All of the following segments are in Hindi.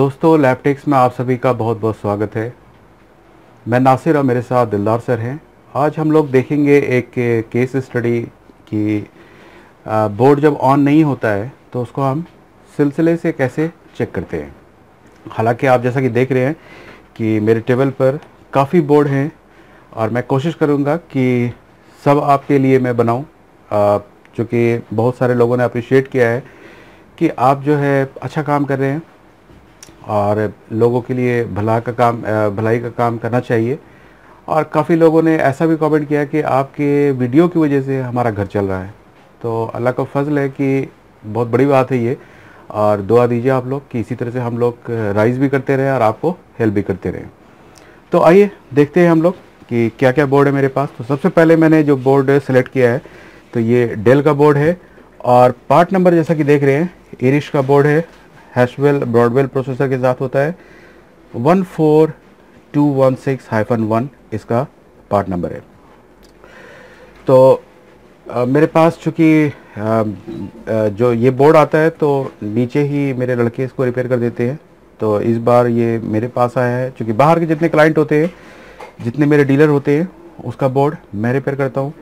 दोस्तों, लैपटेक्स में आप सभी का बहुत बहुत स्वागत है। मैं नासिर और मेरे साथ दिलदार सर हैं। आज हम लोग देखेंगे एक केस स्टडी कि बोर्ड जब ऑन नहीं होता है तो उसको हम सिलसिले से कैसे चेक करते हैं। हालांकि आप जैसा कि देख रहे हैं कि मेरे टेबल पर काफ़ी बोर्ड हैं और मैं कोशिश करूंगा कि सब आपके लिए मैं बनाऊं, चूँकि बहुत सारे लोगों ने अप्रिशिएट किया है कि आप जो है अच्छा काम कर रहे हैं और लोगों के लिए भलाई का काम करना चाहिए। और काफ़ी लोगों ने ऐसा भी कमेंट किया कि आपके वीडियो की वजह से हमारा घर चल रहा है। तो अल्लाह का फजल है कि बहुत बड़ी बात है ये, और दुआ दीजिए आप लोग कि इसी तरह से हम लोग राइज़ भी करते रहें और आपको हेल्प भी करते रहें। तो आइए देखते हैं हम लोग कि क्या क्या बोर्ड है मेरे पास। तो सबसे पहले मैंने जो बोर्ड सेलेक्ट किया है तो ये डेल का बोर्ड है और पार्ट नंबर जैसा कि देख रहे हैं एरिश का बोर्ड है। हैशवेल ब्रॉडवेल प्रोसेसर के साथ होता है। 14216-1 इसका पार्ट नंबर है। तो मेरे पास चूँकि जो ये बोर्ड आता है तो नीचे ही मेरे लड़के इसको रिपेयर कर देते हैं। तो इस बार ये मेरे पास आया है, चूँकि बाहर के जितने क्लाइंट होते हैं, जितने मेरे डीलर होते हैं, उसका बोर्ड मैं रिपेयर करता हूँ।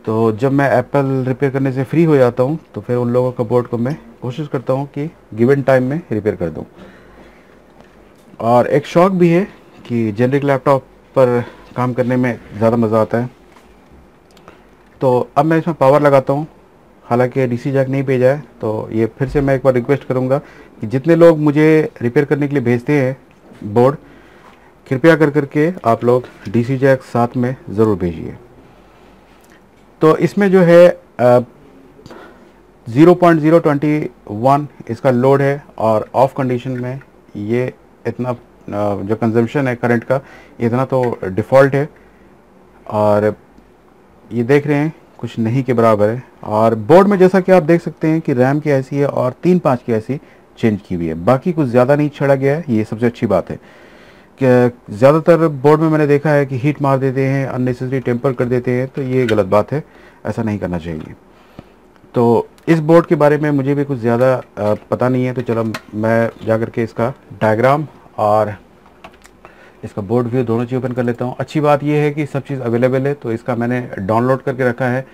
तो जब मैं एप्पल रिपेयर करने से फ्री हो जाता हूँ तो फिर उन लोगों का बोर्ड को मैं कोशिश करता हूँ कि गिवन टाइम में रिपेयर कर दूँ। और एक शौक भी है कि जेनरिक लैपटॉप पर काम करने में ज़्यादा मज़ा आता है। तो अब मैं इसमें पावर लगाता हूँ, हालांकि डीसी जैक नहीं भेजा है। तो ये फिर से मैं एक बार रिक्वेस्ट करूँगा कि जितने लोग मुझे रिपेयर करने के लिए भेजते हैं बोर्ड, कृपया करके आप लोग डीसी जैक साथ में ज़रूर भेजिए। तो इसमें जो है 0.021 इसका लोड है और ऑफ कंडीशन में ये इतना जो कंजम्पशन है करंट का इतना तो डिफ़ॉल्ट है। और ये देख रहे हैं कुछ नहीं के बराबर है। और बोर्ड में जैसा कि आप देख सकते हैं कि रैम की ऐसी है और 3-5 की ऐसी चेंज की हुई है, बाकी कुछ ज़्यादा नहीं छड़ा गया है। ये सबसे अच्छी बात है कि ज़्यादातर बोर्ड में मैंने देखा है कि हीट मार देते हैं, अननेसेसरी टेम्पर कर देते हैं। तो ये गलत बात है, ऐसा नहीं करना चाहिए। तो इस बोर्ड के बारे में मुझे भी कुछ ज़्यादा पता नहीं है। तो चलो मैं जा कर के इसका डायग्राम और इसका बोर्ड व्यू दोनों चीज़ ओपन कर लेता हूँ। अच्छी बात यह है कि सब चीज़ अवेलेबल है, तो इसका मैंने डाउनलोड करके रखा है।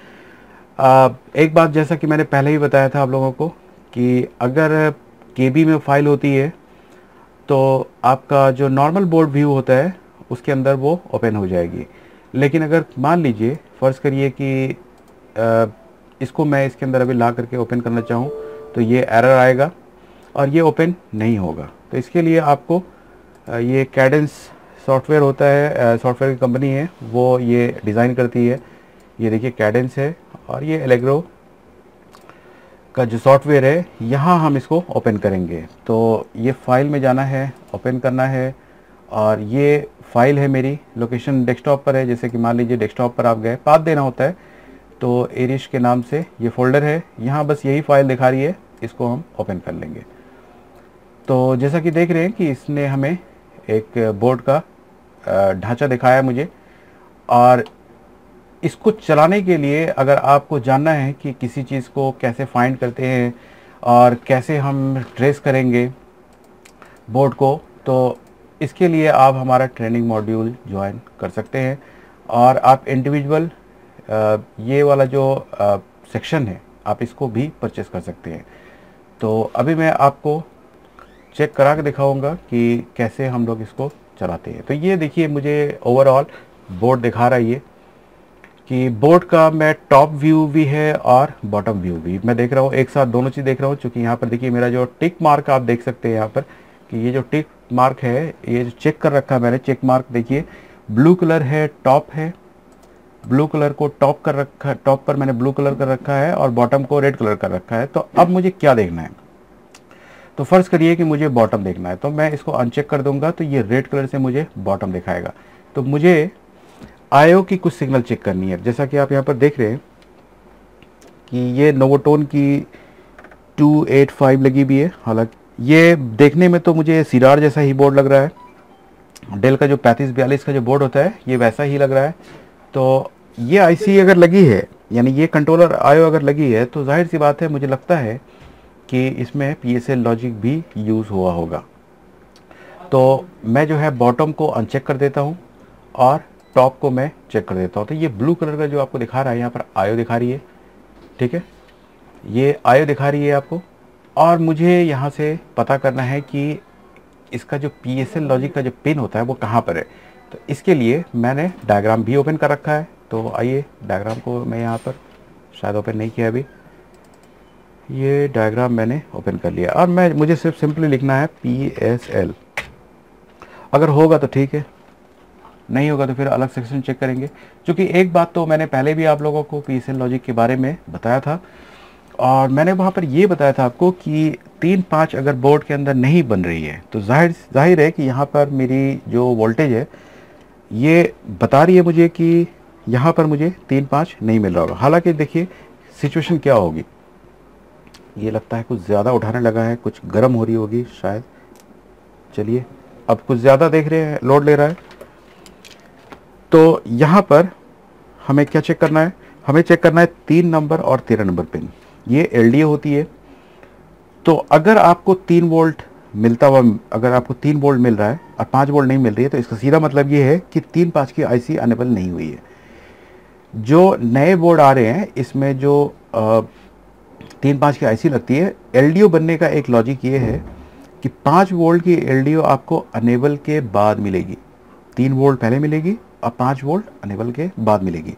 एक बात जैसा कि मैंने पहले ही बताया था आप लोगों को कि अगर केबी में फाइल होती है तो आपका जो नॉर्मल बोर्ड व्यू होता है उसके अंदर वो ओपन हो जाएगी। लेकिन अगर मान लीजिए फ़र्ज़ करिए कि इसको मैं इसके अंदर अभी ला करके ओपन करना चाहूँ तो ये एरर आएगा और ये ओपन नहीं होगा। तो इसके लिए आपको ये कैडेंस सॉफ्टवेयर होता है, सॉफ्टवेयर की कंपनी है, वो ये डिज़ाइन करती है। ये देखिए कैडेंस है और ये एलेग्रो का जो सॉफ्टवेयर है, यहाँ हम इसको ओपन करेंगे। तो ये फाइल में जाना है, ओपन करना है और ये फाइल है मेरी लोकेशन डेस्कटॉप पर है। जैसे कि मान लीजिए डेस्कटॉप पर आप गए, पाथ देना होता है, तो एरिश के नाम से ये फोल्डर है, यहाँ बस यही फाइल दिखा रही है, इसको हम ओपन कर लेंगे। तो जैसा कि देख रहे हैं कि इसने हमें एक बोर्ड का ढांचा दिखाया मुझे। और इसको चलाने के लिए अगर आपको जानना है कि किसी चीज़ को कैसे फाइंड करते हैं और कैसे हम ट्रेस करेंगे बोर्ड को, तो इसके लिए आप हमारा ट्रेनिंग मॉड्यूल ज्वाइन कर सकते हैं और आप इंडिविजुअल ये वाला जो सेक्शन है आप इसको भी परचेस कर सकते हैं। तो अभी मैं आपको चेक करा के दिखाऊंगा कि कैसे हम लोग इसको चलाते हैं। तो ये देखिए मुझे ओवरऑल बोर्ड दिखा रहा है ये कि बोर्ड का मैं टॉप व्यू भी है और बॉटम व्यू भी मैं देख रहा हूँ, एक साथ दोनों चीज़ देख रहा हूँ। चूँकि यहाँ पर देखिए मेरा जो टिक मार्क आप देख सकते हैं यहाँ पर कि ये जो टिक मार्क है ये जो चेक कर रखा है मैंने, चेक मार्क देखिए ब्लू कलर है, टॉप है, ब्लू कलर को टॉप कर रखा है, टॉप पर मैंने ब्लू कलर कर रखा है और बॉटम को रेड कलर कर रखा है। तो अब मुझे क्या देखना है, तो फ़र्ज़ करिए कि मुझे बॉटम देखना है, तो मैं इसको अनचेक कर दूंगा तो ये रेड कलर से मुझे बॉटम दिखाएगा। तो मुझे आईओ की कुछ सिग्नल चेक करनी है। जैसा कि आप यहाँ पर देख रहे हैं कि ये नोवोटोन की 285 लगी भी है। हालांकि ये देखने में तो मुझे सिरार जैसा ही बोर्ड लग रहा है, डेल का जो 3542 का जो बोर्ड होता है ये वैसा ही लग रहा है। तो ये आईसी अगर लगी है, यानी ये कंट्रोलर आईओ अगर लगी है, तो जाहिर सी बात है मुझे लगता है कि इसमें पीएसएल लॉजिक भी यूज़ हुआ होगा। तो मैं जो है बॉटम को अनचेक कर देता हूँ और टॉप को मैं चेक कर देता हूँ। तो ये ब्लू कलर का जो आपको दिखा रहा है, यहाँ पर आयो दिखा रही है, ठीक है, ये आयो दिखा रही है आपको। और मुझे यहाँ से पता करना है कि इसका जो PSL लॉजिक का जो पिन होता है वो कहाँ पर है। तो इसके लिए मैंने डायग्राम भी ओपन कर रखा है। तो आइए डायग्राम को मैं यहाँ पर शायद ओपन नहीं किया अभी, ये डायग्राम मैंने ओपन कर लिया और मुझे सिर्फ सिंपली लिखना है PSL। अगर होगा तो ठीक है, नहीं होगा तो फिर अलग सेक्शन चेक करेंगे। क्योंकि एक बात तो मैंने पहले भी आप लोगों को PSL लॉजिक के बारे में बताया था और मैंने वहाँ पर ये बताया था आपको कि 3-5 अगर बोर्ड के अंदर नहीं बन रही है तो जाहिर है कि यहाँ पर मेरी जो वोल्टेज है ये बता रही है मुझे कि यहाँ पर मुझे 3-5 नहीं मिल रहा होगा। हालांकि देखिए सिचुएशन क्या होगी, ये लगता है कुछ ज़्यादा उठाने लगा है, कुछ गर्म हो रही होगी शायद। चलिए अब कुछ ज़्यादा देख रहे हैं, लोड ले रहा है। तो यहाँ पर हमें क्या चेक करना है, हमें चेक करना है 3 नंबर और 13 नंबर पिन, ये LDO होती है। तो अगर आपको 3 वोल्ट मिलता हुआ, अगर आपको 3 वोल्ट मिल रहा है और 5 वोल्ट नहीं मिल रही है तो इसका सीधा मतलब ये है कि 3-5 की IC अनेबल नहीं हुई है। जो नए बोर्ड आ रहे हैं इसमें जो 3-5 की IC लगती है, LDO बनने का एक लॉजिक ये है कि 5 वोल्ट की LDO आपको अनेबल के बाद मिलेगी। 3 वोल्ट पहले मिलेगी और 5 वोल्ट अनेबल के बाद मिलेगी।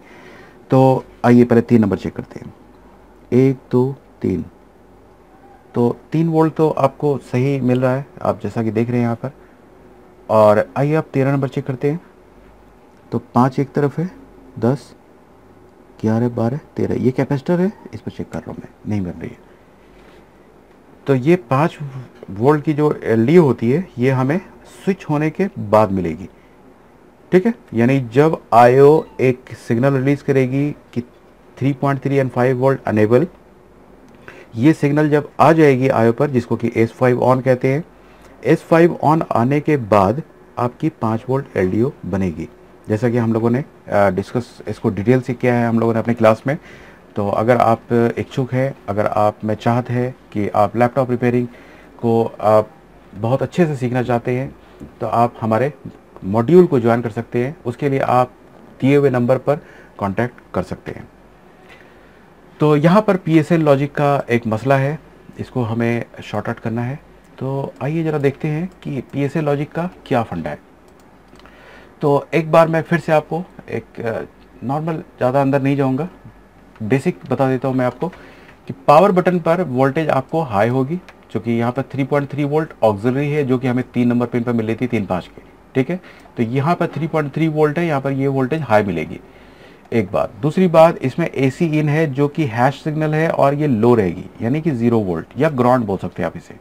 तो आइए पहले 3 नंबर चेक करते हैं, 1 2 3। तो 3 वोल्ट तो आपको सही मिल रहा है, आप जैसा कि देख रहे हैं यहाँ पर। और आइए आप 13 नंबर चेक करते हैं। तो 5 एक तरफ है, 10 11 12 13, ये कैपेसिटर है, इस पर चेक कर रहा हूँ मैं, नहीं मिल रही है। तो ये 5 वोल्ट की जो LDO होती है ये हमें स्विच होने के बाद मिलेगी, ठीक है। यानी जब आयो एक सिग्नल रिलीज करेगी कि 3.3 एंड 5 वोल्ट अनेबल, ये सिग्नल जब आ जाएगी आयो पर, जिसको कि S5 ऑन कहते हैं, S5 ऑन आने के बाद आपकी 5 वोल्ट LDO बनेगी। जैसा कि हम लोगों ने डिस्कस इसको डिटेल से किया है हम लोगों ने अपनी क्लास में। तो अगर आप इच्छुक हैं, अगर आप में चाहत है कि आप लैपटॉप रिपेयरिंग को आप बहुत अच्छे से सीखना चाहते हैं तो आप हमारे मॉड्यूल को ज्वाइन कर सकते हैं। उसके लिए आप दिए हुए नंबर पर कांटेक्ट कर सकते हैं। तो यहाँ पर PSL लॉजिक का एक मसला है, इसको हमें शॉर्ट आउट करना है। तो आइए ज़रा देखते हैं कि PSL लॉजिक का क्या फंडा है। तो एक बार मैं फिर से आपको एक नॉर्मल, ज़्यादा अंदर नहीं जाऊँगा, बेसिक बता देता हूँ मैं आपको कि पावर बटन पर वोल्टेज आपको हाई होगी, जो कि यहाँ पर 3.3 वोल्ट ऑक्सिलरी है, जो कि हमें 3 नंबर पिन पर मिल रही थी 3-5 के, ठीक है। तो यहाँ पर 3.3 वोल्ट है, यहाँ पर ये वोल्टेज हाई मिलेगी, एक बात। दूसरी बात, इसमें AC इन है जो कि हैश सिग्नल है और ये लो रहेगी, यानी कि 0 वोल्ट या ग्राउंड बोल सकते हैं आप इसे।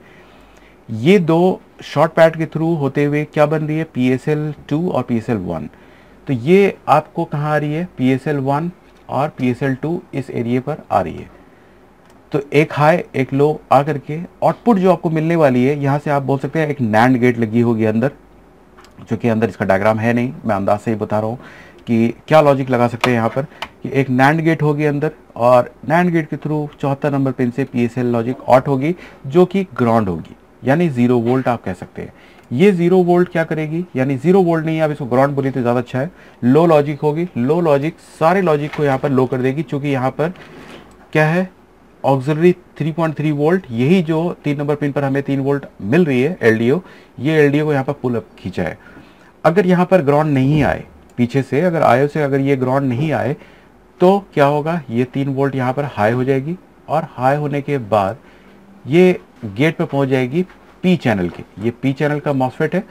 ये दो शॉर्ट पैड के थ्रू होते हुए क्या बन रही है, PSL2 और PSL1। तो ये आपको कहाँ आ रही है, PSL1 और PSL2 इस एरिया पर आ रही है। तो एक हाई एक लो आ करके आउटपुट जो आपको मिलने वाली है, यहाँ से आप बोल सकते हैं एक NAND गेट लगी होगी अंदर, जो कि अंदर इसका डायग्राम है नहीं, मैं अंदाज से ही बता रहा हूँ कि क्या लॉजिक लगा सकते हैं यहाँ पर कि एक NAND गेट होगी अंदर और NAND गेट के थ्रू 74 नंबर पिन से PSL लॉजिक आउट होगी, जो कि ग्राउंड होगी, यानी 0 वोल्ट आप कह सकते हैं। ये 0 वोल्ट क्या करेगी, यानी 0 वोल्ट नहीं, आप इसको ग्राउंड बोलिए तो ज़्यादा अच्छा है। लो लॉजिक होगी, लो लॉजिक सारे लॉजिक को यहाँ पर लो कर देगी, क्योंकि यहाँ पर क्या है, ऑक्सिलरी 3.3 वोल्ट, यही जो 3 नंबर पिन पर हमें 3 वोल्ट मिल रही है LDO, ये LDO को यहाँ पर पुल अप खींचा है। अगर यहाँ पर ग्राउंड नहीं आए पीछे से, अगर आयो से अगर ये ग्राउंड नहीं आए तो क्या होगा, ये 3 वोल्ट यहाँ पर हाई हो जाएगी और हाई होने के बाद ये गेट पर पहुँच जाएगी P चैनल के। ये P चैनल का मॉसफेट है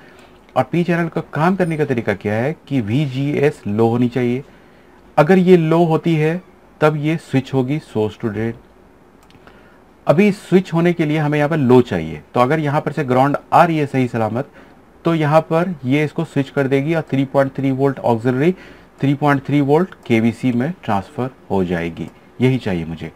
और P चैनल का काम करने का तरीका क्या है कि VGS लो होनी चाहिए। अगर ये लो होती है तब ये स्विच होगी सोर्स टू ड्रेन। अभी स्विच होने के लिए हमें यहाँ पर लो चाहिए, तो अगर यहाँ पर से ग्राउंड आ रही है सही सलामत तो यहाँ पर ये इसको स्विच कर देगी और 3.3 वोल्ट ऑक्सिलरी 3.3 वोल्ट KVC में ट्रांसफ़र हो जाएगी। यही चाहिए मुझे,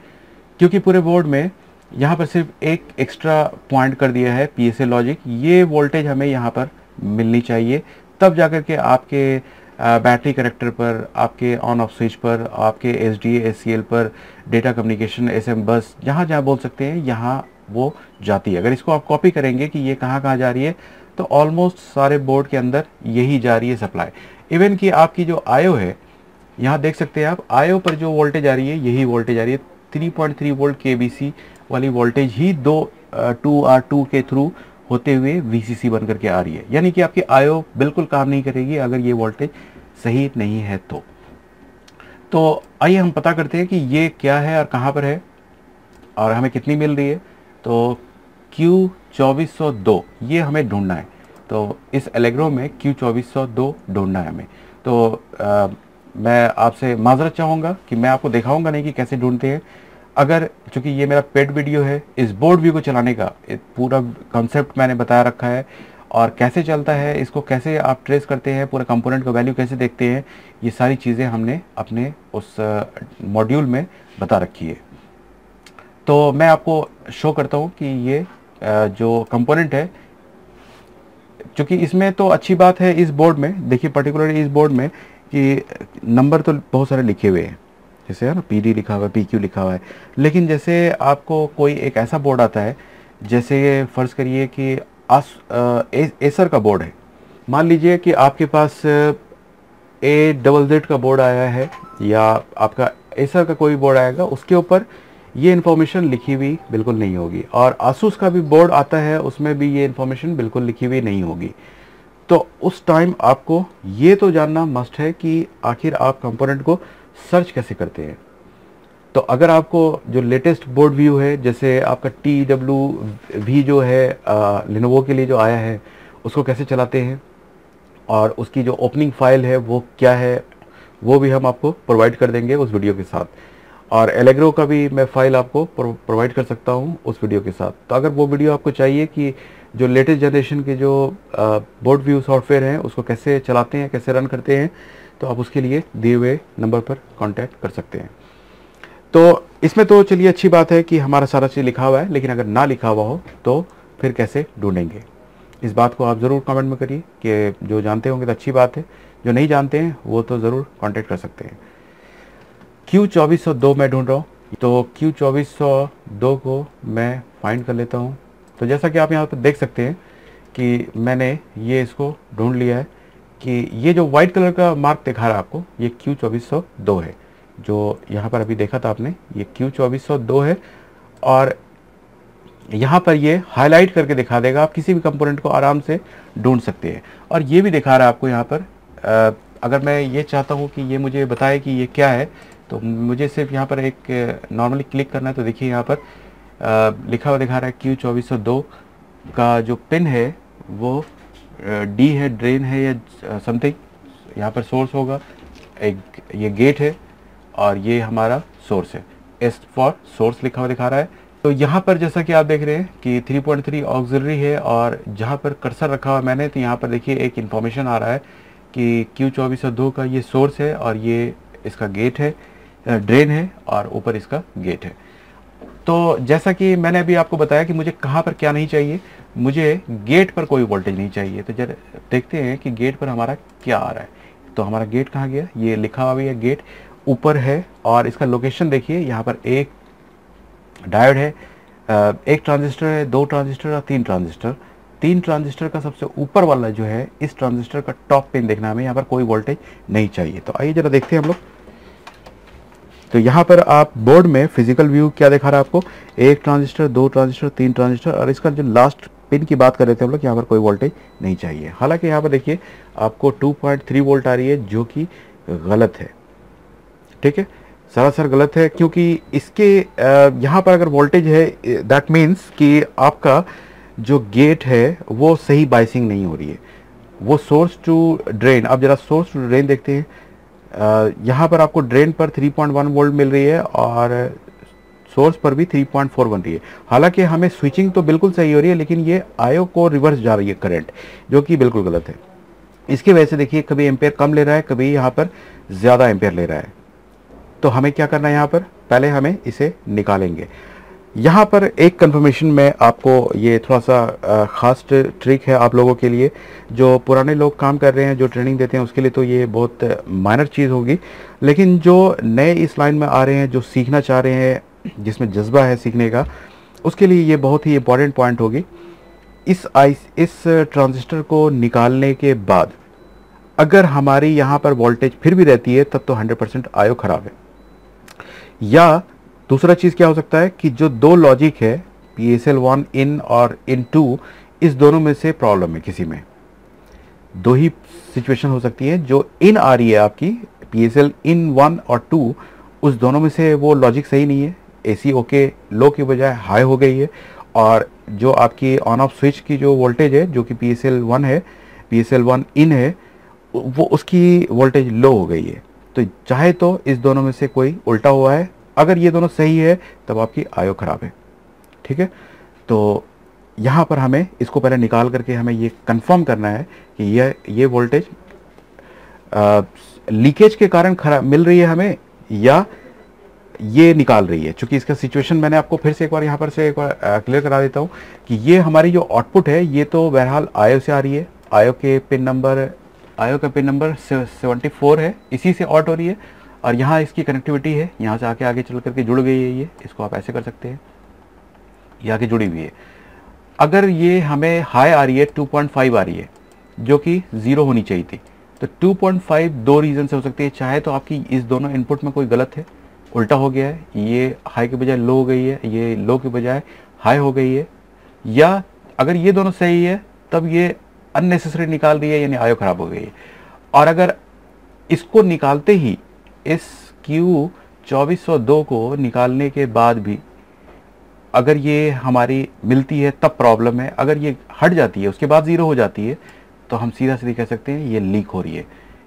क्योंकि पूरे बोर्ड में यहाँ पर सिर्फ एक एक्स्ट्रा पॉइंट कर दिया है PSL लॉजिक। ये वोल्टेज हमें यहाँ पर मिलनी चाहिए, तब जाकर के आपके बैटरी कनेक्टर पर, आपके ऑन ऑफ स्विच पर, आपके SDA SCL पर, डेटा कम्युनिकेशन SM बस, जहाँ जहाँ बोल सकते हैं यहाँ वो जाती है। अगर इसको आप कॉपी करेंगे कि ये कहाँ कहाँ जा रही है, तो ऑलमोस्ट सारे बोर्ड के अंदर यही जा रही है सप्लाई। इवन कि आपकी जो आईओ है, यहाँ देख सकते हैं आप, आईओ पर जो वोल्टेज आ रही है यही वोल्टेज आ रही है, 3.3 वोल्ट केबीसी वाली वोल्टेज ही 2R2 के थ्रू होते हुए वीसीसी बन करके आ रही है। यानी कि आपकी आईओ बिल्कुल काम नहीं करेगी अगर ये वोल्टेज सही नहीं है तो आइए हम पता करते हैं कि ये क्या है और कहाँ पर है और हमें कितनी मिल रही है। तो Q2402 ये हमें ढूंढना है। तो इस एलेग्रो में Q2402 ढूंढना है हमें। तो मैं आपसे माजरत चाहूँगा कि मैं आपको दिखाऊंगा नहीं कि कैसे ढूंढते हैं। अगर चूँकि ये मेरा पेड वीडियो है, इस बोर्ड व्यू को चलाने का पूरा कॉन्सेप्ट मैंने बताया रखा है और कैसे चलता है, इसको कैसे आप ट्रेस करते हैं, पूरा कंपोनेंट का वैल्यू कैसे देखते हैं, ये सारी चीज़ें हमने अपने उस मॉड्यूल में बता रखी है। तो मैं आपको शो करता हूँ कि ये जो कंपोनेंट है, चूँकि इसमें तो अच्छी बात है इस बोर्ड में, देखिए पर्टिकुलरली इस बोर्ड में कि नंबर तो बहुत सारे लिखे हुए हैं, जैसे है ना PD लिखा हुआ है, PQ लिखा हुआ है। लेकिन जैसे आपको कोई एक ऐसा बोर्ड आता है, जैसे फ़र्ज़ करिए कि एसर का बोर्ड है, मान लीजिए कि आपके पास AZZ का बोर्ड आया है या आपका एसर का कोई बोर्ड आएगा, उसके ऊपर ये इन्फॉर्मेशन लिखी हुई बिल्कुल नहीं होगी। और आसूस का भी बोर्ड आता है, उसमें भी ये इन्फॉर्मेशन बिल्कुल लिखी हुई नहीं होगी। तो उस टाइम आपको ये तो जानना मस्ट है कि आखिर आप कंपोनेंट को सर्च कैसे करते हैं। तो अगर आपको जो लेटेस्ट बोर्ड व्यू है, जैसे आपका TWV जो है लिनोवो के लिए जो आया है, उसको कैसे चलाते हैं और उसकी जो ओपनिंग फाइल है वो क्या है, वो भी हम आपको प्रोवाइड कर देंगे उस वीडियो के साथ। और एलेग्रो का भी मैं फाइल आपको प्रोवाइड कर सकता हूँ उस वीडियो के साथ। तो अगर वो वीडियो आपको चाहिए कि जो लेटेस्ट जनरेशन के जो बोर्ड व्यू सॉफ्टवेयर हैं उसको कैसे चलाते हैं, कैसे रन करते हैं, तो आप उसके लिए दिए हुए नंबर पर कांटेक्ट कर सकते हैं। तो इसमें तो चलिए अच्छी बात है कि हमारा सारा चीज़ लिखा हुआ है, लेकिन अगर ना लिखा हुआ हो तो फिर कैसे ढूंढेंगे, इस बात को आप ज़रूर कमेंट में करिए। कि जो जानते होंगे तो अच्छी बात है, जो नहीं जानते हैं वो तो ज़रूर कांटेक्ट कर सकते हैं। Q2402 मैं ढूंढ रहा हूँ, तो Q2402 को मैं फाइंड कर लेता हूँ। तो जैसा कि आप यहाँ पर देख सकते हैं कि मैंने ये इसको ढूंढ लिया है कि ये जो वाइट कलर का मार्क दिखा रहा है आपको, ये Q2402 है। जो यहाँ पर अभी देखा था आपने, ये Q2402 है और यहाँ पर ये हाईलाइट करके दिखा देगा, आप किसी भी कंपोनेंट को आराम से ढूंढ सकते हैं। और ये भी दिखा रहा है आपको यहाँ पर, अगर मैं ये चाहता हूँ कि ये मुझे बताए कि ये क्या है, तो मुझे सिर्फ यहाँ पर एक नॉर्मली क्लिक करना है। तो देखिए यहाँ पर लिखा हुआ दिखा रहा है Q2402 का जो पिन है वो D है, ड्रेन है या समथिंग, यहाँ पर सोर्स होगा, एक ये गेट है और ये हमारा सोर्स है। S फॉर सोर्स लिखा हुआ दिखा रहा है। तो यहाँ पर जैसा कि आप देख रहे हैं कि 3.3 ऑक्सिलरी है और जहाँ पर कर्सर रखा हुआ मैंने, तो यहाँ पर देखिए एक इन्फॉर्मेशन आ रहा है कि Q2402 का ये सोर्स है और ये इसका गेट है, ड्रेन है और ऊपर इसका गेट है। तो जैसा कि मैंने अभी आपको बताया कि मुझे कहाँ पर क्या नहीं चाहिए, मुझे गेट पर कोई वोल्टेज नहीं चाहिए। तो जरा देखते हैं कि गेट पर हमारा क्या आ रहा है। तो हमारा गेट कहाँ गया, ये लिखा हुआ है गेट ऊपर है और इसका लोकेशन देखिए, यहाँ पर एक डायोड है, एक ट्रांजिस्टर है, 2 ट्रांजिस्टर और 3 ट्रांजिस्टर। 3 ट्रांजिस्टर का सबसे ऊपर वाला जो है, इस ट्रांजिस्टर का टॉप पिन देखना हमें, यहाँ पर कोई वोल्टेज नहीं चाहिए। तो आइए जरा देखते हैं हम लोग। तो यहाँ पर आप बोर्ड में फिजिकल व्यू क्या दिखा रहा है आपको, 1 ट्रांजिस्टर, 2 ट्रांजिस्टर, 3 ट्रांजिस्टर और इसका जो लास्ट पिन की बात कर रहे थे हम लोग, यहाँ पर कोई वोल्टेज नहीं चाहिए। हालांकि यहाँ पर देखिए आपको 2.3 वोल्ट आ रही है, जो कि गलत है। ठीक है, सरासर गलत है, क्योंकि इसके यहाँ पर अगर वोल्टेज है, दैट मीन्स कि आपका जो गेट है वो सही बाइसिंग नहीं हो रही है, वो सोर्स टू ड्रेन। आप जरा सोर्स टू ड्रेन देखते हैं, यहाँ पर आपको ड्रेन पर 3.1 वोल्ट मिल रही है और सोर्स पर भी 3.4 बन रही है। हालांकि हमें स्विचिंग तो बिल्कुल सही हो रही है, लेकिन ये आईओ को रिवर्स जा रही है करंट, जो कि बिल्कुल गलत है। इसकी वजह से देखिए कभी एम्पेयर कम ले रहा है, कभी यहाँ पर ज़्यादा एम्पेयर ले रहा है। तो हमें क्या करना है, यहाँ पर पहले हमें इसे निकालेंगे। यहाँ पर एक कंफर्मेशन में आपको, ये थोड़ा सा ख़ास ट्रिक है आप लोगों के लिए, जो पुराने लोग काम कर रहे हैं, जो ट्रेनिंग देते हैं, उसके लिए तो ये बहुत माइनर चीज़ होगी। लेकिन जो नए इस लाइन में आ रहे हैं, जो सीखना चाह रहे हैं, जिसमें जज्बा है सीखने का, उसके लिए ये बहुत ही इंपॉर्टेंट पॉइंट होगी। इस ट्रांजिस्टर को निकालने के बाद अगर हमारी यहाँ पर वोल्टेज फिर भी रहती है तब तो 100% आयो खराब है। या दूसरा चीज़ क्या हो सकता है कि जो दो लॉजिक है PSL1 इन और इन 2, इस दोनों में से प्रॉब्लम है। किसी में दो ही सिचुएशन हो सकती है। जो इन आ रही है आपकी PSL इन 1 और 2, उस दोनों में से वो लॉजिक सही नहीं है, AC ओके लो की बजाय हाई हो गई है, और जो आपकी ऑन ऑफ स्विच की जो वोल्टेज है जो कि PSL1 है, PSL1 इन है, वो उसकी वोल्टेज लो हो गई है। तो चाहे तो इस दोनों में से कोई उल्टा हुआ है। अगर ये दोनों सही है तब आपकी आयो खराब है। ठीक है, तो यहाँ पर हमें इसको पहले निकाल करके हमें ये कंफर्म करना है कि ये वोल्टेज लीकेज के कारण खराब मिल रही है हमें या ये निकाल रही है। चूंकि इसका सिचुएशन मैंने आपको फिर से एक बार यहाँ पर से एक बार क्लियर करा देता हूँ कि ये हमारी जो आउटपुट है ये तो बहरहाल आयो से आ रही है। आयो का पिन नंबर 74 है, इसी से आउट हो रही है, और यहाँ इसकी कनेक्टिविटी है, यहाँ से आगे चल करके जुड़ गई है। ये इसको आप ऐसे कर सकते हैं, ये आगे जुड़ी हुई है। अगर ये हमें हाई आ रही है 2.5 आ रही है जो कि 0 होनी चाहिए थी, तो 2.5 दो रीज़न से हो सकती है। चाहे तो आपकी इस दोनों इनपुट में कोई गलत है, उल्टा हो गया है, ये हाई के बजाय लो हो गई है, ये लो के बजाय हाई हो गई है, या अगर ये दोनों सही है तब ये अननेसेसरी निकाल रही है, यानी आयो खराब हो गई है। और अगर इसको निकालते ही इस Q2402 को निकालने के बाद भी अगर ये हमारी मिलती है तब प्रॉब्लम है। अगर ये हट जाती है उसके बाद 0 हो जाती है तो हम सीधा सीधा कह सकते हैं ये लीक हो रही है,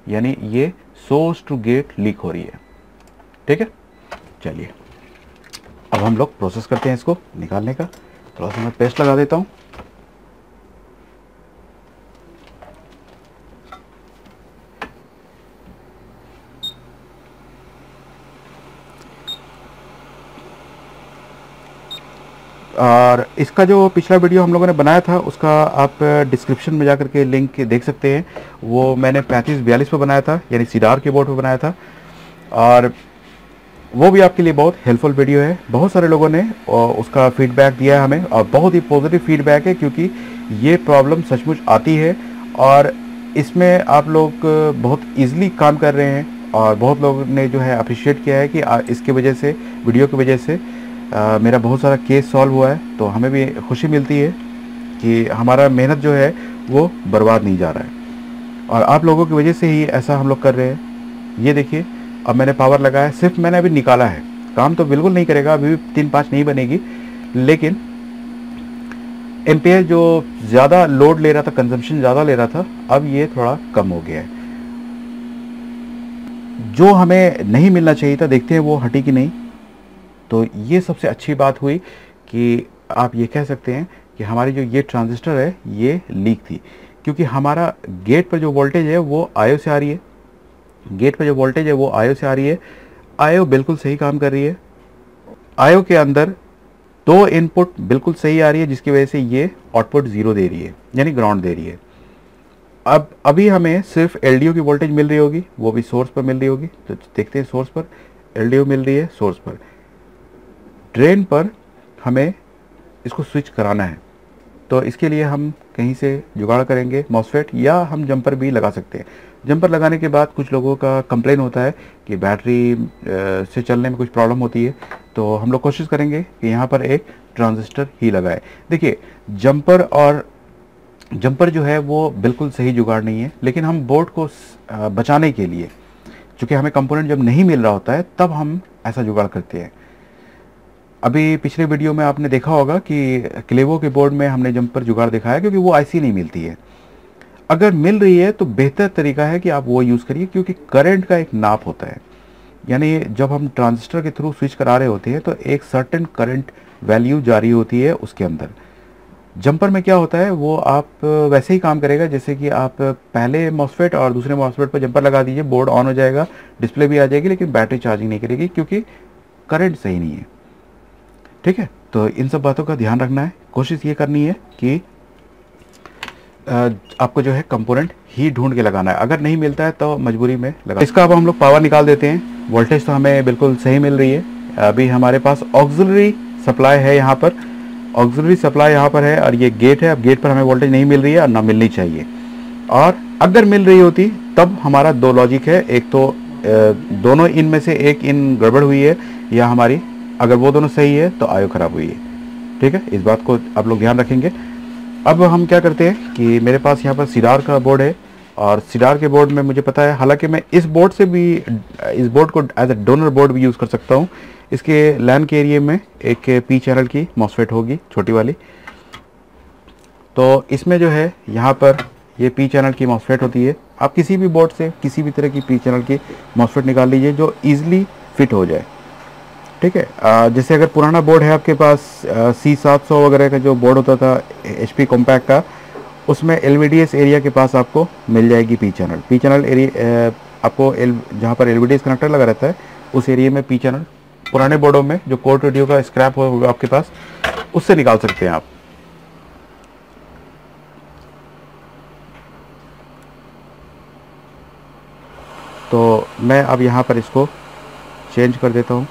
यानी ये सोर्स टू गेट लीक हो रही है। ठीक है, चलिए अब हम लोग प्रोसेस करते हैं इसको निकालने का। थोड़ा सा मैं पेस्ट लगा देता हूँ। और इसका जो पिछला वीडियो हम लोगों ने बनाया था उसका आप डिस्क्रिप्शन में जाकर के लिंक देख सकते हैं। वो मैंने 3542 पे बनाया था, यानी सीडार कीबोर्ड पे बनाया था, और वो भी आपके लिए बहुत हेल्पफुल वीडियो है। बहुत सारे लोगों ने उसका फीडबैक दिया है हमें, और बहुत ही पॉजिटिव फीडबैक है, क्योंकि ये प्रॉब्लम सचमुच आती है और इसमें आप लोग बहुत ईजिली काम कर रहे हैं। और बहुत लोगों ने जो है अप्रिशिएट किया है कि इसके वजह से, वीडियो की वजह से मेरा बहुत सारा केस सॉल्व हुआ है। तो हमें भी खुशी मिलती है कि हमारा मेहनत जो है वो बर्बाद नहीं जा रहा है, और आप लोगों की वजह से ही ऐसा हम लोग कर रहे हैं। ये देखिए, अब मैंने पावर लगाया, सिर्फ मैंने अभी निकाला है, काम तो बिल्कुल नहीं करेगा, अभी भी 3-5 नहीं बनेगी, लेकिन एम्पेयर जो ज़्यादा लोड ले रहा था, कंजम्पशन ज़्यादा ले रहा था, अब ये थोड़ा कम हो गया है। जो हमें नहीं मिलना चाहिए था, देखते हैं वो हटी कि नहीं। तो ये सबसे अच्छी बात हुई कि आप ये कह सकते हैं कि हमारी जो ये ट्रांजिस्टर है ये लीक थी, क्योंकि हमारा गेट पर जो वोल्टेज है वो आयो से आ रही है। गेट पर जो वोल्टेज है वो आयो से आ रही है। आयो बिल्कुल सही काम कर रही है। आयो के अंदर दो इनपुट बिल्कुल सही आ रही है, जिसकी वजह से ये आउटपुट 0 दे रही है, यानी ग्राउंड दे रही है। अब अभी हमें सिर्फ LDO की वोल्टेज मिल रही होगी, वो भी सोर्स पर मिल रही होगी। तो देखते हैं, सोर्स पर LDO मिल रही है, सोर्स पर। ड्रेन पर हमें इसको स्विच कराना है, तो इसके लिए हम कहीं से जुगाड़ करेंगे, मॉसफेट, या हम जंपर भी लगा सकते हैं। जंपर लगाने के बाद कुछ लोगों का कंप्लेन होता है कि बैटरी से चलने में कुछ प्रॉब्लम होती है, तो हम लोग कोशिश करेंगे कि यहाँ पर एक ट्रांजिस्टर ही लगाए। देखिए, जंपर जो है वो बिल्कुल सही जुगाड़ नहीं है, लेकिन हम बोर्ड को बचाने के लिए, चूँकि हमें कंपोनेंट जब नहीं मिल रहा होता है तब हम ऐसा जुगाड़ करते हैं। अभी पिछले वीडियो में आपने देखा होगा कि क्लेवो के बोर्ड में हमने जंपर जुगाड़ दिखाया, क्योंकि वो IC नहीं मिलती है। अगर मिल रही है तो बेहतर तरीका है कि आप वो यूज़ करिए, क्योंकि करंट का एक नाप होता है, यानी जब हम ट्रांजिस्टर के थ्रू स्विच करा रहे होते हैं तो एक सर्टेन करंट वैल्यू जारी होती है उसके अंदर। जंपर में क्या होता है, वो आप वैसे ही काम करेगा जैसे कि आप पहले मॉसफेट और दूसरे मॉसफेट पर जंपर लगा दीजिए, बोर्ड ऑन हो जाएगा, डिस्प्ले भी आ जाएगी, लेकिन बैटरी चार्जिंग नहीं करेगी, क्योंकि करंट सही नहीं है। ठीक है, तो इन सब बातों का ध्यान रखना है। कोशिश ये करनी है कि आपको जो है कंपोनेंट ही ढूंढ के लगाना है। अगर नहीं मिलता है तो मजबूरी में लगा। इसका अब हम लोग पावर निकाल देते हैं। वोल्टेज तो हमें बिल्कुल सही मिल रही है। अभी हमारे पास ऑक्सिलरी सप्लाई है यहाँ पर, ऑक्सिलरी सप्लाई यहाँ पर है और ये गेट है। अब गेट पर हमें वोल्टेज नहीं मिल रही है और ना मिलनी चाहिए, और अगर मिल रही होती तब हमारा दो लॉजिक है, एक तो दोनों इन में से एक इन गड़बड़ हुई है, या हमारी अगर वो दोनों सही है तो आयो खराब हुई है। ठीक है, इस बात को आप लोग ध्यान रखेंगे। अब हम क्या करते हैं कि मेरे पास यहाँ पर सिडार का बोर्ड है, और सिडार के बोर्ड में मुझे पता है, हालांकि मैं इस बोर्ड से भी, इस बोर्ड को एज ए डोनर बोर्ड भी यूज़ कर सकता हूँ। इसके लैन के एरिया में एक पी चैनल की मॉसफेट होगी, छोटी वाली। तो इसमें जो है यहाँ पर ये पी चैनल की मॉसफेट होती है। आप किसी भी बोर्ड से किसी भी तरह की पी चैनल की मॉसफेट निकाल लीजिए जो ईजिली फिट हो जाए। ठीक है, जैसे अगर पुराना बोर्ड है आपके पास, C700 वगैरह का जो बोर्ड होता था HP कॉम्पैक्ट का, उसमें LVDS एरिया के पास आपको मिल जाएगी P channel. P channel area आपको जहाँ पर LVDS कनेक्टर लगा रहता है उस एरिया में पी चैनल पुराने बोर्डों में जो कोर्ट रेडियो का स्क्रैप होगा आपके पास, उससे निकाल सकते हैं आप। तो मैं अब यहाँ पर इसको चेंज कर देता हूँ।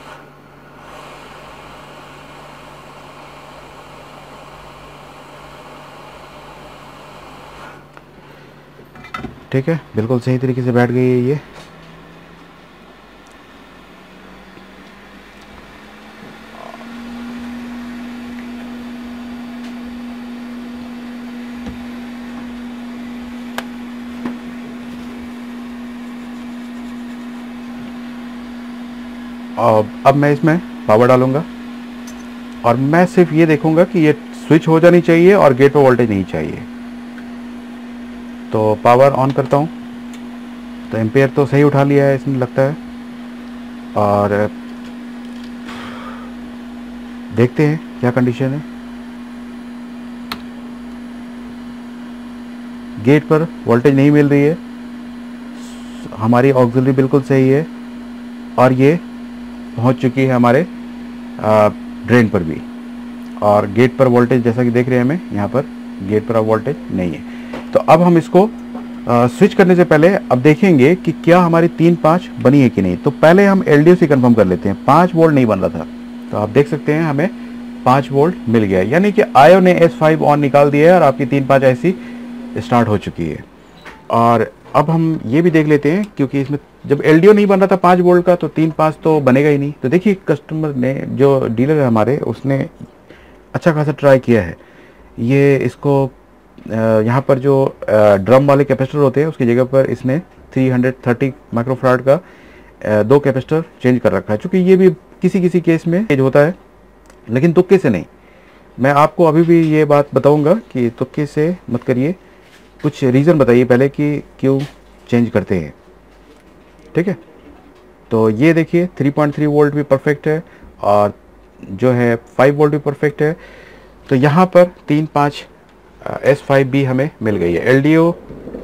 ठीक है, बिल्कुल सही तरीके से बैठ गई है ये। अब मैं इसमें पावर डालूंगा और मैं सिर्फ ये देखूंगा कि ये स्विच हो जानी चाहिए और गेट पर वोल्टेज नहीं चाहिए। तो पावर ऑन करता हूँ, तो एम्पेयर तो सही उठा लिया है इसमें लगता है, और देखते हैं क्या कंडीशन है। गेट पर वोल्टेज नहीं मिल रही है, हमारी ऑक्सिलरी बिल्कुल सही है, और ये पहुंच चुकी है हमारे ड्रेन पर भी। और गेट पर वोल्टेज जैसा कि देख रहे हैं हमें यहाँ पर गेट पर अब वोल्टेज नहीं है। तो अब हम इसको स्विच करने से पहले अब देखेंगे कि क्या हमारी 3-5 बनी है कि नहीं। तो पहले हम LDO से कंफर्म कर लेते हैं। 5 वोल्ट नहीं बन रहा था, तो आप देख सकते हैं हमें 5 वोल्ट मिल गया है, यानी कि आयो ने S5 ऑन निकाल दिया है और आपकी 3-5 ऐसी स्टार्ट हो चुकी है। और अब हम ये भी देख लेते हैं, क्योंकि इसमें जब LDO नहीं बन रहा था 5 वोल्ट का, तो 3-5 तो बनेगा ही नहीं। तो देखिए कस्टमर ने, जो डीलर है हमारे, उसने अच्छा खासा ट्राई किया है। ये इसको यहाँ पर जो ड्रम वाले कैपेसिटर होते हैं उसकी जगह पर इसने 330 माइक्रोफराड का 2 कैपेसिटर चेंज कर रखा है। चूँकि ये भी किसी किसी केस में चेंज होता है, लेकिन तुक्के से नहीं। मैं आपको अभी भी ये बात बताऊंगा कि तुक्के से मत करिए, कुछ रीज़न बताइए पहले कि क्यों चेंज करते हैं। ठीक है, तो ये देखिए 3.3 वोल्ट भी परफेक्ट है और जो है 5 वोल्ट भी परफेक्ट है। तो यहाँ पर 3-5 S5B हमें मिल गई है। LDO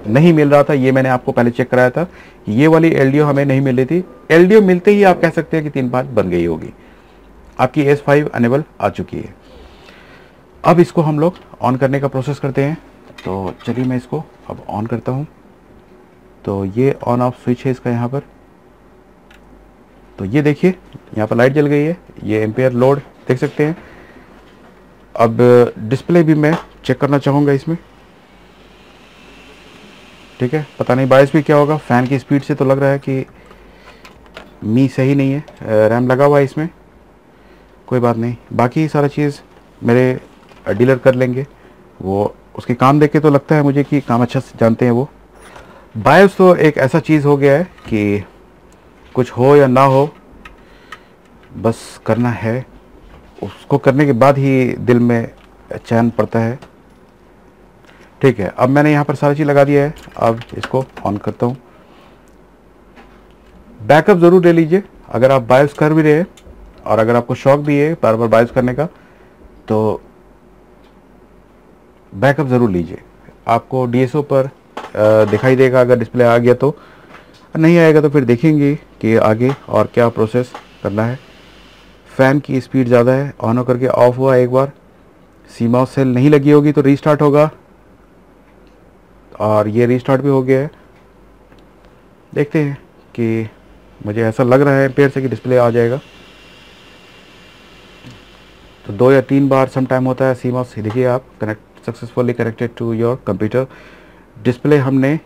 नहीं मिल रहा था, ये मैंने आपको पहले चेक कराया था। ये वाली LDO हमें नहीं मिल रही थी। LDO मिलते ही आप कह सकते हैं कि 3-5 बन गई होगी, आपकी S5 अनेबल आ चुकी है। अब इसको हम लोग ऑन करने का प्रोसेस करते हैं। तो चलिए मैं इसको अब ऑन करता हूँ। तो ये ऑन ऑफ स्विच है इसका यहाँ पर। तो ये देखिए यहाँ पर लाइट जल गई है, ये एम्पेयर लोड देख सकते हैं। अब डिस्प्ले भी मैं चेक करना चाहूँगा इसमें। ठीक है, पता नहीं बायस भी क्या होगा, फ़ैन की स्पीड से तो लग रहा है कि मी सही नहीं है। रैम लगा हुआ है इसमें, कोई बात नहीं, बाकी सारा चीज़ मेरे डीलर कर लेंगे। वो उसके काम देख के तो लगता है मुझे कि काम अच्छा से जानते हैं वो। बायस तो एक ऐसा चीज़ हो गया है कि कुछ हो या ना हो, बस करना है। उसको करने के बाद ही दिल में चैन पड़ता है। ठीक है, अब मैंने यहाँ पर सारी चीज़ लगा दिया है। अब इसको ऑन करता हूँ। बैकअप ज़रूर ले लीजिए, अगर आप बायस कर भी रहे और अगर आपको शौक भी है बार बार बायस करने का, तो बैकअप ज़रूर लीजिए। आपको DSO पर दिखाई देगा अगर डिस्प्ले आ गया तो, नहीं आएगा तो फिर देखेंगे कि आगे और क्या प्रोसेस करना है। फ़ैन की स्पीड ज़्यादा है, ऑन होकर के ऑफ हुआ एक बार, CMOS सेल नहीं लगी होगी तो रीस्टार्ट होगा, और ये रीस्टार्ट भी हो गया है। देखते हैं कि मुझे ऐसा लग रहा है एम्पेयर से कि डिस्प्ले आ जाएगा। तो 2 या 3 बार सम टाइम होता है CMOS। देखिए आप connect successfully connected to your computer. Display हमने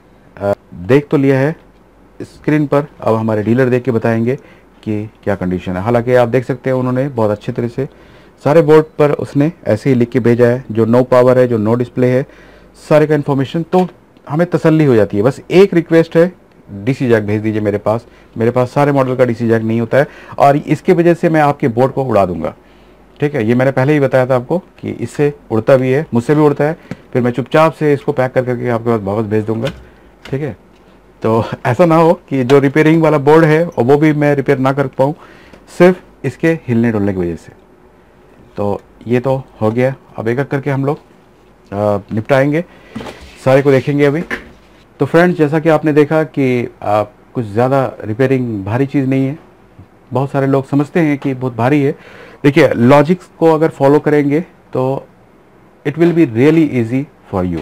देख तो लिया है स्क्रीन पर, अब हमारे डीलर देख के बताएंगे कि क्या कंडीशन है। हालांकि आप देख सकते हैं उन्होंने बहुत अच्छे तरह से सारे बोर्ड पर उसने ऐसे ही लिख के भेजा है, जो नो पावर है, जो नो डिस्प्ले है, सारे का इन्फॉर्मेशन, तो हमें तसल्ली हो जाती है। बस एक रिक्वेस्ट है, DC जैक भेज दीजिए मेरे पास सारे मॉडल का DC जैक नहीं होता है, और इसके वजह से मैं आपके बोर्ड को उड़ा दूंगा। ठीक है, ये मैंने पहले ही बताया था आपको कि इससे उड़ता भी है, मुझसे भी उड़ता है, फिर मैं चुपचाप से इसको पैक कर करके आपके पास वापस भेज दूंगा। ठीक है, तो ऐसा ना हो कि जो रिपेयरिंग वाला बोर्ड है और वो भी मैं रिपेयर ना कर पाऊँ सिर्फ इसके हिलने डुलने की वजह से। तो ये तो हो गया, अब एक एक करके हम लोग निपटाएंगे, सारे को देखेंगे अभी। तो फ्रेंड्स, जैसा कि आपने देखा कि कुछ ज़्यादा रिपेयरिंग भारी चीज़ नहीं है। बहुत सारे लोग समझते हैं कि बहुत भारी है। देखिए, लॉजिक्स को अगर फॉलो करेंगे तो it will be really easy for you.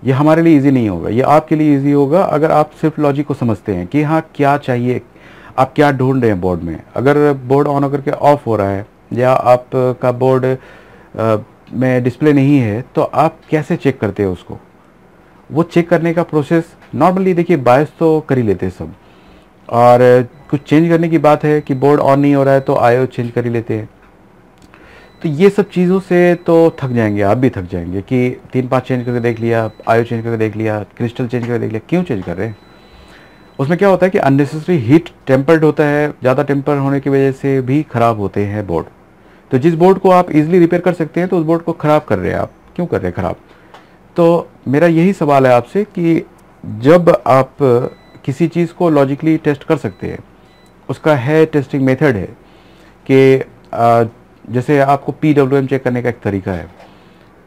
ये हमारे लिए इजी नहीं होगा, ये आपके लिए इजी होगा अगर आप सिर्फ लॉजिक को समझते हैं कि हाँ क्या चाहिए, आप क्या ढूंढ रहे हैं बोर्ड में। अगर बोर्ड ऑन होकर के ऑफ हो रहा है या आपका बोर्ड में डिस्प्ले नहीं है तो आप कैसे चेक करते हैं उसको। वो चेक करने का प्रोसेस नॉर्मली देखिए बायस तो कर ही लेते हैं सब, और कुछ चेंज करने की बात है कि बोर्ड ऑन नहीं हो रहा है तो आईओ चेंज कर ही लेते हैं। तो ये सब चीज़ों से तो थक जाएंगे, आप भी थक जाएंगे कि 3-5 चेंज करके देख लिया, आईओ चेंज करके देख लिया, क्रिस्टल चेंज करके देख लिया, क्यों चेंज कर रहे हैं। उसमें क्या होता है कि अननेसेसरी हीट टेम्पर्ड होता है, ज़्यादा टेम्पर होने की वजह से भी ख़राब होते हैं बोर्ड। तो जिस बोर्ड को आप इजीली रिपेयर कर सकते हैं तो उस बोर्ड को ख़राब कर रहे हैं आप, क्यों कर रहे हैं ख़राब। तो मेरा यही सवाल है आपसे कि जब आप किसी चीज़ को लॉजिकली टेस्ट कर सकते हैं, उसका है टेस्टिंग मेथड है कि जैसे आपको PWM चेक करने का एक तरीका है,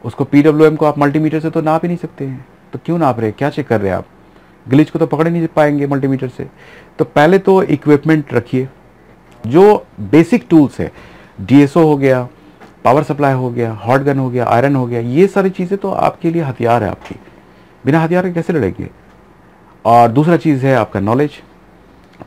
उसको PWM को आप मल्टीमीटर से तो नाप ही नहीं सकते हैं, तो क्यों नाप रहे हैं, क्या चेक कर रहे हैं आप। ग्लिच को तो पकड़ ही नहीं पाएंगे मल्टीमीटर से। तो पहले तो इक्विपमेंट रखिए, जो बेसिक टूल्स है, DSO हो गया, पावर सप्लाई हो गया, हॉट गन हो गया, आयरन हो गया, ये सारी चीज़ें तो आपके लिए हथियार है आपकी, बिना हथियार के कैसे लड़ेंगे। और दूसरा चीज़ है आपका नॉलेज।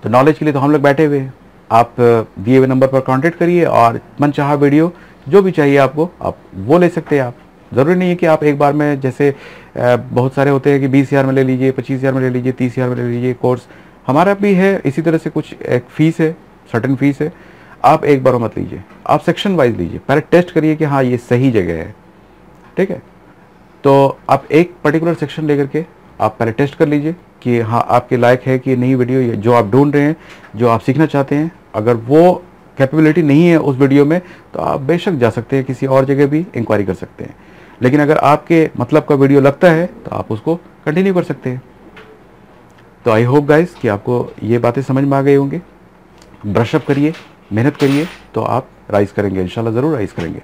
तो नॉलेज के लिए तो हम लोग बैठे हुए हैं, आप दिए हुए नंबर पर कांटेक्ट करिए और मनचाहा वीडियो जो भी चाहिए आपको आप वो ले सकते हैं। आप ज़रूरी नहीं है कि आप एक बार में, जैसे बहुत सारे होते हैं कि 20,000 में ले लीजिए, 25,000 में ले लीजिए, 30,000 में ले लीजिए कोर्स। हमारा भी है इसी तरह से, कुछ एक फ़ीस है, सर्टेन फीस है। आप एक बार मत लीजिए, आप सेक्शन वाइज लीजिए, पहले टेस्ट करिए कि हाँ ये सही जगह है। ठीक है, तो आप एक पर्टिकुलर सेक्शन लेकर के आप पहले टेस्ट कर लीजिए कि हाँ आपके लायक है कि नहीं वीडियो, जो आप ढूंढ रहे हैं, जो आप सीखना चाहते हैं। अगर वो कैपेबिलिटी नहीं है उस वीडियो में तो आप बेशक जा सकते हैं, किसी और जगह भी इंक्वायरी कर सकते हैं। लेकिन अगर आपके मतलब का वीडियो लगता है तो आप उसको कंटिन्यू कर सकते हैं। तो आई होप गाइस कि आपको ये बातें समझ में आ गई होंगी। ब्रशअप करिए, मेहनत करिए, तो आप राइज करेंगे, इंशाल्लाह ज़रूर राइज करेंगे।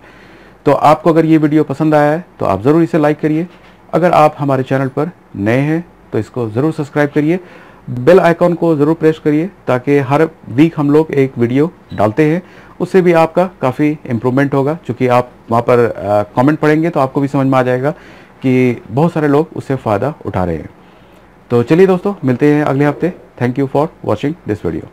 तो आपको अगर ये वीडियो पसंद आया है तो आप ज़रूर इसे लाइक करिए। अगर आप हमारे चैनल पर नए हैं तो इसको ज़रूर सब्सक्राइब करिए, बेल आइकॉन को ज़रूर प्रेस करिए, ताकि हर वीक हम लोग एक वीडियो डालते हैं, उससे भी आपका काफ़ी इम्प्रूवमेंट होगा। क्योंकि आप वहाँ पर कमेंट पढ़ेंगे तो आपको भी समझ में आ जाएगा कि बहुत सारे लोग उससे फ़ायदा उठा रहे हैं। तो चलिए दोस्तों, मिलते हैं अगले हफ्ते। Thank you for watching this video.